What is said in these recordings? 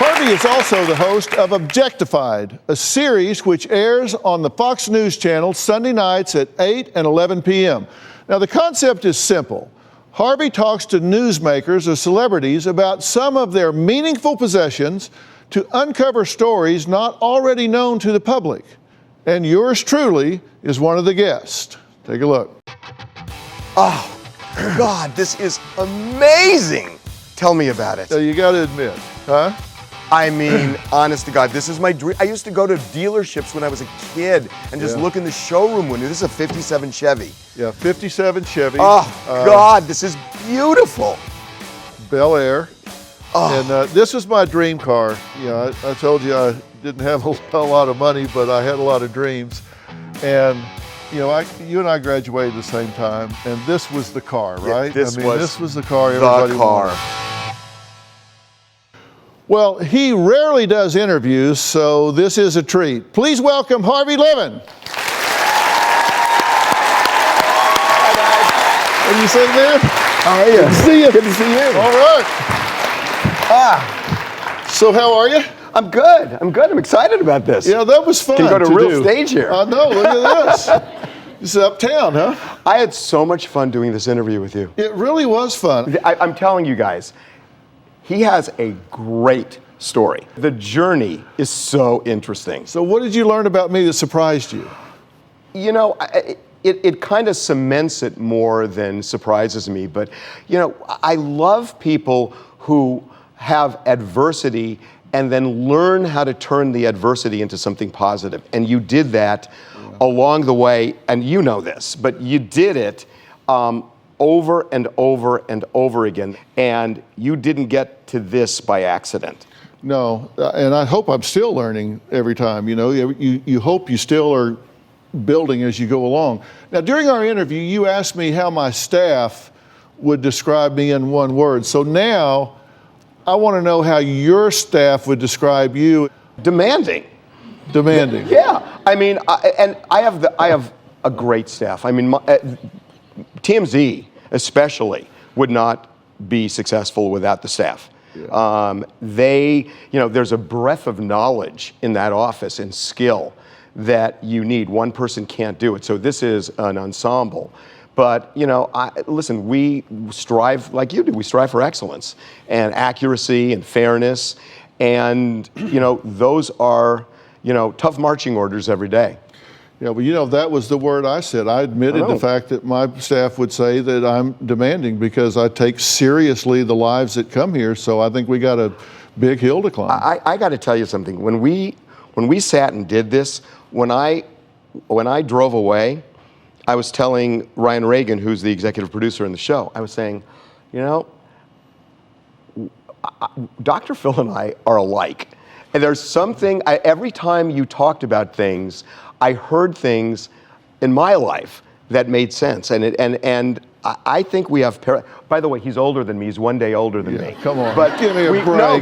Harvey is also the host of OBJECTified, a series which airs on the Fox News channel Sunday nights at 8 and 11 p.m. Now, the concept is simple. Harvey talks to newsmakers or celebrities about some of their meaningful possessions to uncover stories not already known to the public. And yours truly is one of the guests. Take a look. Oh, God, this is amazing. Tell me about it. So you got to admit, huh? I mean, honest to God, this is my dream. I used to go to dealerships when I was a kid and just look in the showroom window. This is a 57 Chevy. Yeah, 57 Chevy. Oh, God, this is beautiful. Bel Air. Oh. And this was my dream car. You know, I told you I didn't have a lot of money, but I had a lot of dreams. And, you know, you and I graduated at the same time, and this was the car, right? Yeah, this was the car everybody wanted. Well, he rarely does interviews, so this is a treat. Please welcome Harvey Levin. Hi, guys. What are you saying there? How are you? Good to see you. Good to see you. All right. So how are you? I'm good. I'm excited about this. Yeah, that was fun. Can you go to real stage here? I know, look at this. This is uptown, huh? I had so much fun doing this interview with you. It really was fun. I'm telling you guys, he has a great story. The journey is so interesting. So what did you learn about me that surprised you? You know, it kind of cements it more than surprises me. But, you know, I love people who have adversity and then learn how to turn the adversity into something positive. And you did that along the way, and you know this, but you did it over and over and over again, and you didn't get to this by accident. No, and I hope I'm still learning every time. You know, you hope you still are building as you go along. Now, during our interview, you asked me how my staff would describe me in one word. So now, I want to know how your staff would describe you. Demanding. Demanding. Yeah, I mean, I have a great staff. I mean, TMZ especially would not be successful without the staff. Yeah. You know, there's a breadth of knowledge in that office and skill that you need. One person can't do it. So this is an ensemble. But, you know, listen, we strive, like you do, we strive for excellence and accuracy and fairness. And, you know, those are, you know, tough marching orders every day. Yeah, well, you know, that was the word I said. I admitted the fact that my staff would say that I'm demanding because I take seriously the lives that come here. So I think we got a big hill to climb. I got to tell you something. When we sat and did this, when I drove away, I was telling Ryan Reagan, who's the executive producer in the show, I was saying, you know, Dr. Phil and I are alike. And there's something, every time you talked about things, I heard things in my life that made sense. And I think we have, by the way, he's older than me. He's one day older than me. Come on, but give me a break. No,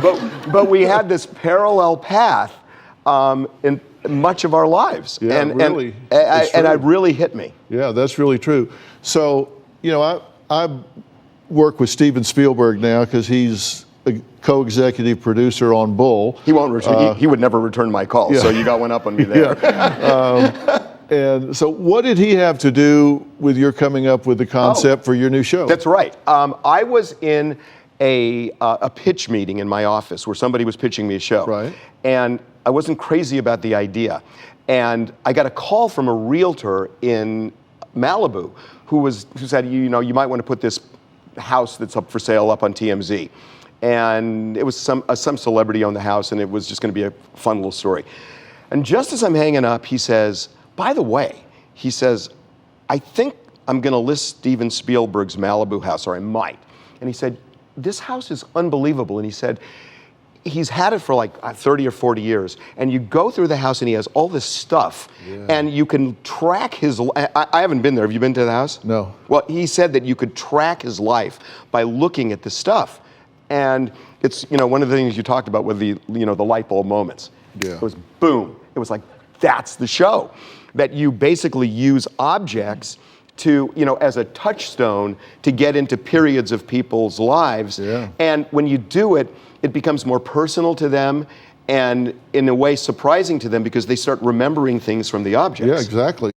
but we had this parallel path in much of our lives. Yeah, and really. And it really hit me. Yeah, that's really true. So, you know, I work with Steven Spielberg now because he's a co-executive producer on Bull. He won't return. He would never return my call. So you got one up on me there. And so, what did he have to do with your coming up with the concept for your new show? That's right. I was in a pitch meeting in my office where somebody was pitching me a show. Right. And I wasn't crazy about the idea. And I got a call from a realtor in Malibu who said, you know, you might want to put this house that's up for sale up on TMZ. And it was some celebrity owned the house, and it was just going to be a fun little story. And just as I'm hanging up, he says, by the way, he says, I think I'm going to list Steven Spielberg's Malibu house, or I might. And he said, this house is unbelievable. And he said, he's had it for like 30 or 40 years. And you go through the house and he has all this stuff. Yeah. And you can track his, I haven't been there. Have you been to the house? No. Well, he said that you could track his life by looking at the stuff. And it's, you know, one of the things you talked about with the, you know, the light bulb moments. Yeah. It was boom. It was like, that's the show. That you basically use objects to, as a touchstone to get into periods of people's lives. Yeah. And when you do it, it becomes more personal to them and in a way surprising to them because they start remembering things from the objects. Yeah, exactly.